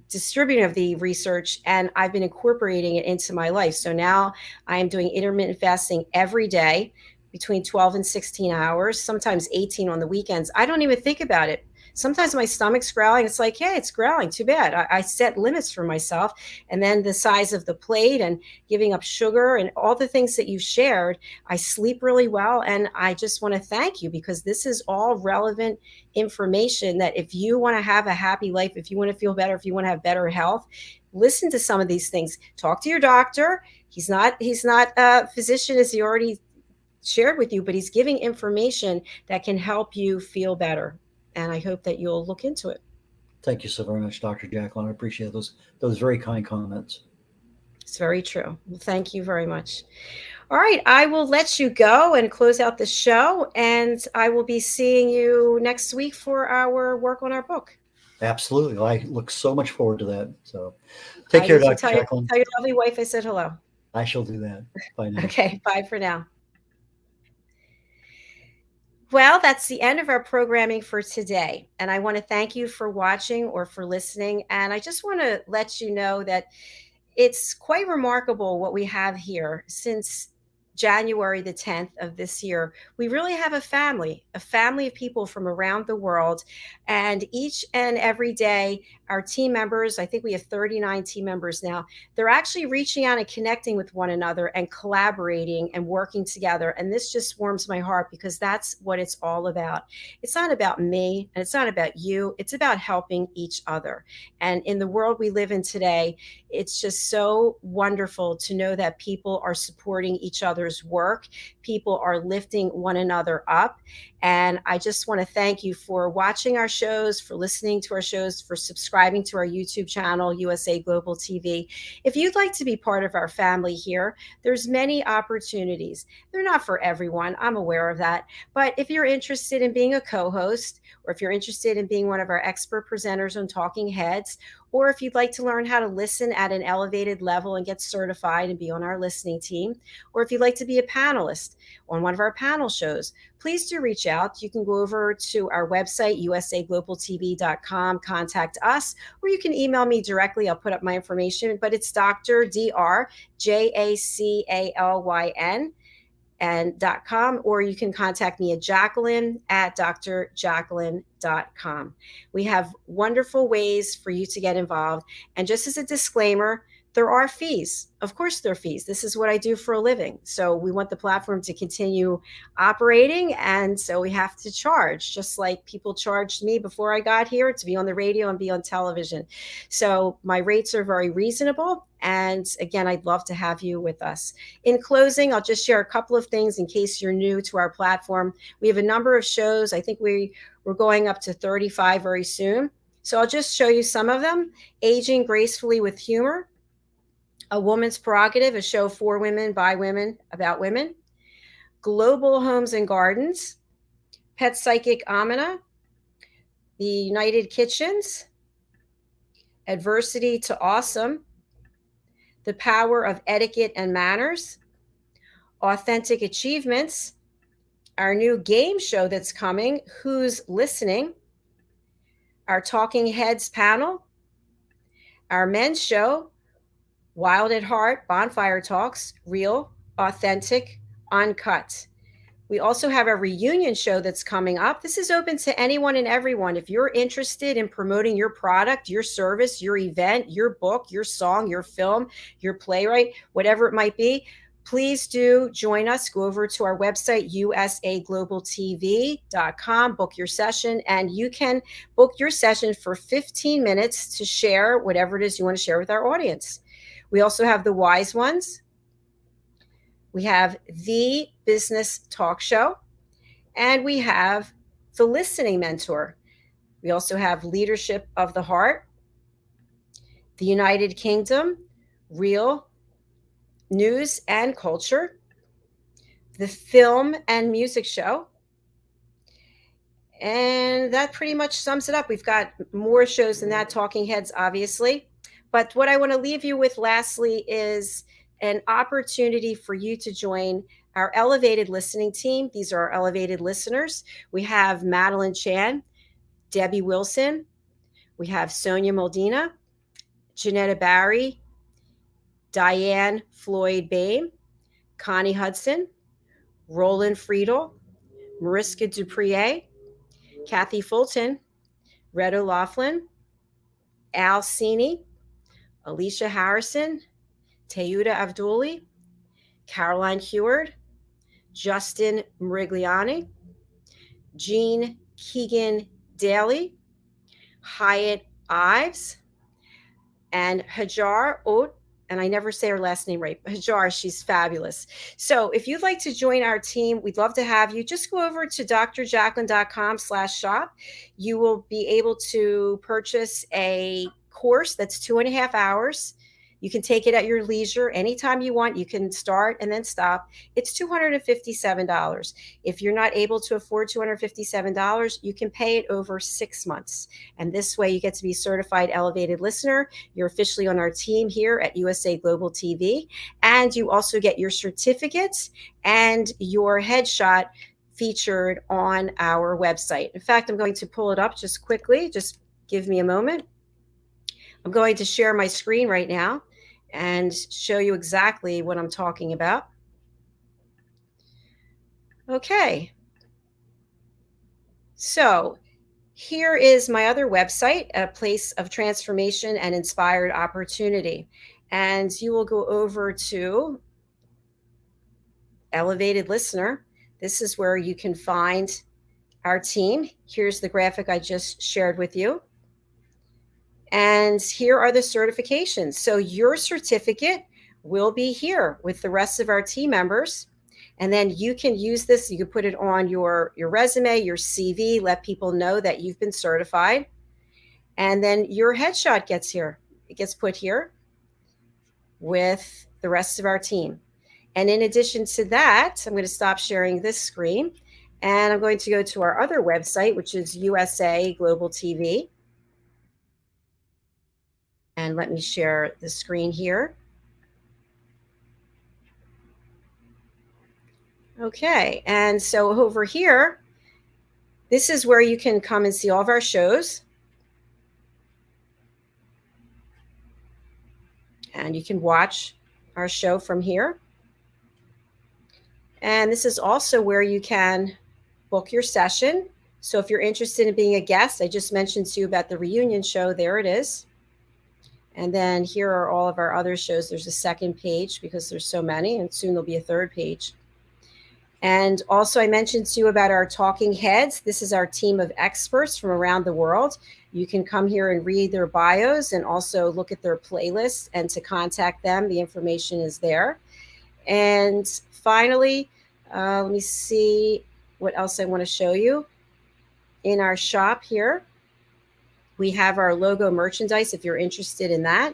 distributing of the research, and I've been incorporating it into my life. So now I am doing intermittent fasting every day between 12 and 16 hours, sometimes 18 on the weekends. I don't even think about it. Sometimes my stomach's growling. It's like, hey, it's growling. Too bad. I set limits for myself. And then the size of the plate and giving up sugar and all the things that you shared, I sleep really well. And I just want to thank you, because this is all relevant information that if you want to have a happy life, if you want to feel better, if you want to have better health, listen to some of these things. Talk to your doctor. He's not a physician, as he already shared with you, but he's giving information that can help you feel better. And I hope that you'll look into it. Thank you so very much, Dr. Jacqueline. I appreciate those very kind comments. It's very true. Well, thank you very much. All right, I will let you go and close out the show, and I will be seeing you next week for our work on our book. Absolutely. I look so much forward to that. So take care, Dr. Jacqueline. Tell your lovely wife I said hello. I shall do that. Bye now. Okay, bye for now. Well, that's the end of our programming for today. And I want to thank you for watching or for listening. And I just want to let you know that it's quite remarkable what we have here. Since January the 10th of this year, we really have a family of people from around the world. And each and every day, our team members, I think we have 39 team members now, they're actually reaching out and connecting with one another and collaborating and working together. And this just warms my heart, because that's what it's all about. It's not about me, and it's not about you. It's about helping each other. And in the world we live in today, it's just so wonderful to know that people are supporting each other's work. People are lifting one another up. And I just want to thank you for watching our shows, for listening to our shows, for subscribing to our YouTube channel, USA Global TV. If you'd like to be part of our family here, there's many opportunities. They're not for everyone. I'm aware of that. But if you're interested in being a co-host, or if you're interested in being one of our expert presenters on Talking Heads, or if you'd like to learn how to listen at an elevated level and get certified and be on our listening team, or if you'd like to be a panelist on one of our panel shows, please do reach out. You can go over to our website, usaglobaltv.com, contact us, or you can email me directly. I'll put up my information, but it's Dr. Jacqualyn and .com, or you can contact me at Jacqueline at drjacqueline.com. We have wonderful ways for you to get involved. And just as a disclaimer, there are fees. Of course, there are fees. This is what I do for a living. So we want the platform to continue operating. And so we have to charge, just like people charged me before I got here to be on the radio and be on television. So my rates are very reasonable. And again, I'd love to have you with us. In closing, I'll just share a couple of things in case you're new to our platform. We have a number of shows. I think we're going up to 35 very soon. So I'll just show you some of them. Aging Gracefully with Humor, A Woman's Prerogative, a show for women, by women, about women. Global Homes and Gardens, Pet Psychic Amina, The United Kitchens, Adversity to Awesome, The Power of Etiquette and Manners, Authentic Achievements, our new game show that's coming, Who's Listening, our Talking Heads panel, our men's show, Wild at Heart, Bonfire Talks, real, authentic, uncut. We also have a reunion show that's coming up. This is open to anyone and everyone. If you're interested in promoting your product, your service, your event, your book, your song, your film, your playwright, whatever it might be, please do join us. Go over to our website, usaglobaltv.com, book your session, and you can book your session for 15 minutes to share whatever it is you want to share with our audience. We also have the Wise Ones. We have the Business Talk Show, and we have the Listening Mentor. We also have Leadership of the Heart, the United Kingdom, Real News and Culture, the Film and Music Show. And that pretty much sums it up. We've got more shows than that, Talking Heads, obviously. But what I want to leave you with lastly is an opportunity for you to join our elevated listening team. These are our elevated listeners. We have Madeline Chan, Debbie Wilson. We have Sonia Moldina, Janetta Barry, Diane Floyd Bain, Connie Hudson, Roland Friedel, Mariska Duprier, Kathy Fulton, red.olaughlin, Al Cini, Alicia Harrison, Teuda Avduli, Caroline Heward, Justin Merigliani, Jean Keegan Daly, Hyatt Ives, and Hajar Oat. And I never say her last name right. Hajar, she's fabulous. So if you'd like to join our team, we'd love to have you. Just go over to drjacqueline.com/shop. You will be able to purchase a course that's 2.5 hours. You can take it at your leisure anytime you want. You can start and then stop. It's $257. If you're not able to afford $257, you can pay it over 6 months. And this way you get to be certified elevated listener. You're officially on our team here at USA Global TV. And you also get your certificates and your headshot featured on our website. In fact, I'm going to pull it up just quickly. Just give me a moment. I'm going to share my screen right now and show you exactly what I'm talking about. Okay. So here is my other website, a place of transformation and inspired opportunity. And you will go over to Elevated Listener. This is where you can find our team. Here's the graphic I just shared with you. And here are the certifications. So your certificate will be here with the rest of our team members. And then you can use this. You can put it on your resume, your CV, let people know that you've been certified. And then your headshot gets here. It gets put here with the rest of our team. And in addition to that, I'm going to stop sharing this screen. And I'm going to go to our other website, which is USA Global TV. And let me share the screen here. Okay, and so over here, this is where you can come and see all of our shows. And you can watch our show from here. And this is also where you can book your session. So if you're interested in being a guest, I just mentioned to you about the reunion show. There it is. And then here are all of our other shows. There's a second page because there's so many, and soon there'll be a third page. And also I mentioned to you about our Talking Heads. This is our team of experts from around the world. You can come here and read their bios and also look at their playlists, and to contact them, the information is there. And finally, let me see what else I want to show you. In our shop here, we have our logo merchandise if you're interested in that.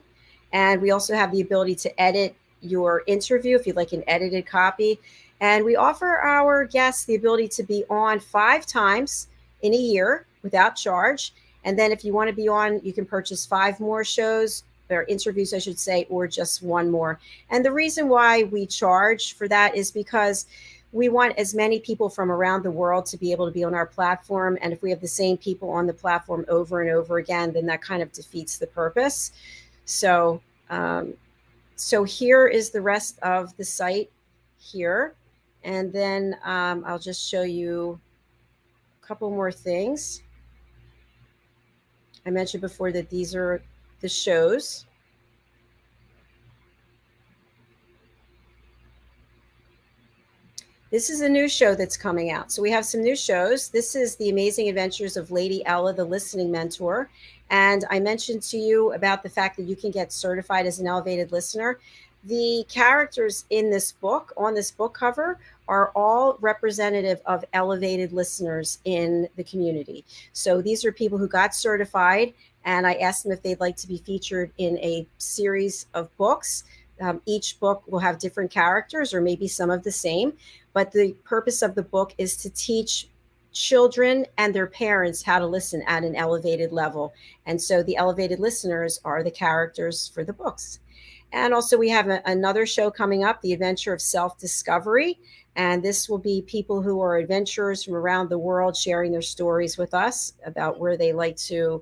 And we also have the ability to edit your interview if you'd like an edited copy. And we offer our guests the ability to be on 5 times in a year without charge. And then if you want to be on, you can purchase 5 more shows or interviews, I should say, or just one more. And the reason why we charge for that is because we want as many people from around the world to be able to be on our platform. And if we have the same people on the platform over and over again, then that kind of defeats the purpose. So, so here is the rest of the site here. And then I'll just show you a couple more things. I mentioned before that these are the shows. This is a new show that's coming out. So we have some new shows. This is The Amazing Adventures of Lady Ella, the Listening Mentor. And I mentioned to you about the fact that you can get certified as an elevated listener. The characters in this book, on this book cover, are all representative of elevated listeners in the community. So these are people who got certified, and I asked them if they'd like to be featured in a series of books. Each book will have different characters or maybe some of the same. But the purpose of the book is to teach children and their parents how to listen at an elevated level. And so the elevated listeners are the characters for the books. And also we have another show coming up, The Adventure of Self-Discovery. And this will be people who are adventurers from around the world sharing their stories with us about where they like to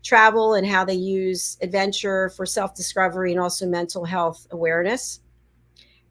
travel and how they use adventure for self-discovery and also mental health awareness.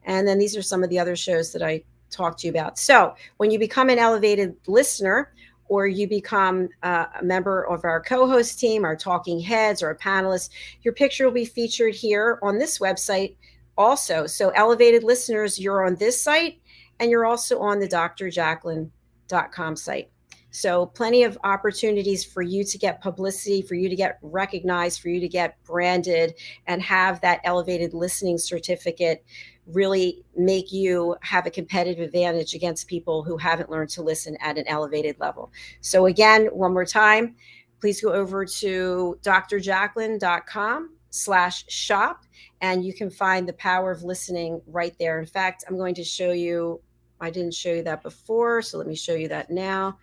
And then these are some of the other shows that I talk to you about. So when you become an elevated listener, or you become a member of our co-host team, our talking heads, or a panelist, your picture will be featured here on this website also. So elevated listeners, you're on this site, and you're also on the drjacqueline.com site. So plenty of opportunities for you to get publicity, for you to get recognized, for you to get branded, and have that elevated listening certificate really make you have a competitive advantage against people who haven't learned to listen at an elevated level. So again, one more time, please go over to drjacqueline.com/shop, and you can find the power of listening right there. In fact, I'm going to show you, I didn't show you that before, so let me show you that now.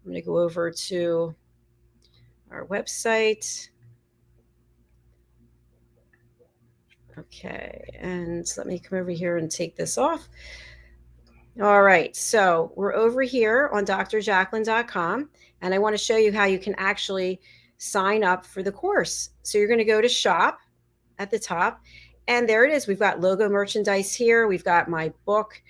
I'm going to go over to our website. Okay, and let me come over here and take this off. All right, so we're over here on drjacqueline.com, and I want to show you how you can actually sign up for the course. So you're going to go to shop at the top, and there it is. We've got logo merchandise here. We've got my book.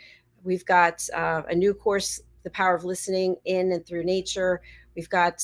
We've got a new course, The Power of Listening in and Through Nature. We've got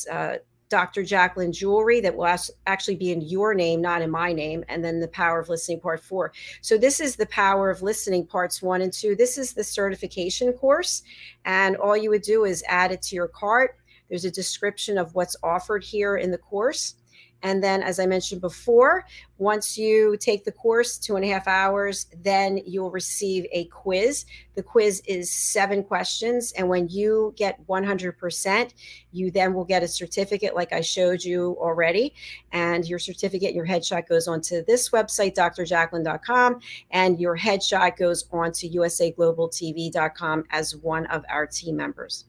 Dr. Jacqueline jewelry that will actually be in your name, not in my name, and then the Power of Listening Part 4. So this is the Power of Listening Parts 1 and 2. This is the certification course, and all you would do is add it to your cart. There's a description of what's offered here in the course. And then, as I mentioned before, once you take the course, 2.5 hours, then you'll receive a quiz. The quiz is 7 questions. And when you get 100%, you then will get a certificate like I showed you already. And your certificate, your headshot goes onto this website, drjacqueline.com, and your headshot goes onto usaglobaltv.com as one of our team members.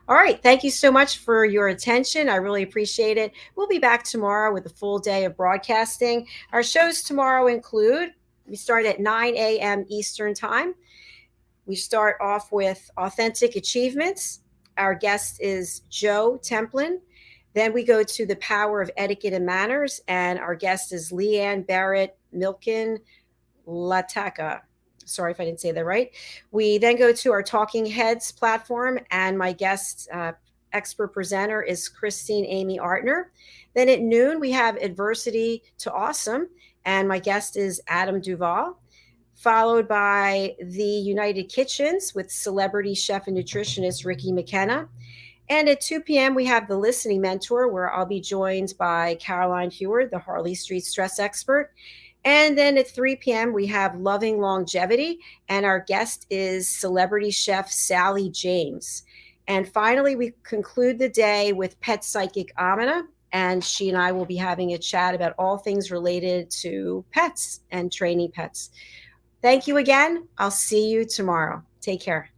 All right. Thank you so much for your attention. I really appreciate it. We'll be back tomorrow with a full day of broadcasting. Our shows tomorrow include, we start at 9 a.m. Eastern Time. We start off with Authentic Achievements. Our guest is Joe Templin. Then we go to The Power of Etiquette and Manners, and our guest is Leanne Barrett Milken Lataka. Sorry if I didn't say that right. We then go to our Talking Heads platform, and my guest expert presenter is Christine Amy Artner. Then at noon, we have Adversity to Awesome, and my guest is Adam Duvall, followed by the United Kitchens with celebrity chef and nutritionist Ricky McKenna. And at 2 p.m., we have The Listening Mentor, where I'll be joined by Caroline Heward, the Harley Street stress expert. And then at 3 p.m., we have Loving Longevity, and our guest is celebrity chef Sally James. And finally, we conclude the day with pet psychic Amina, and she and I will be having a chat about all things related to pets and training pets. Thank you again. I'll see you tomorrow. Take care.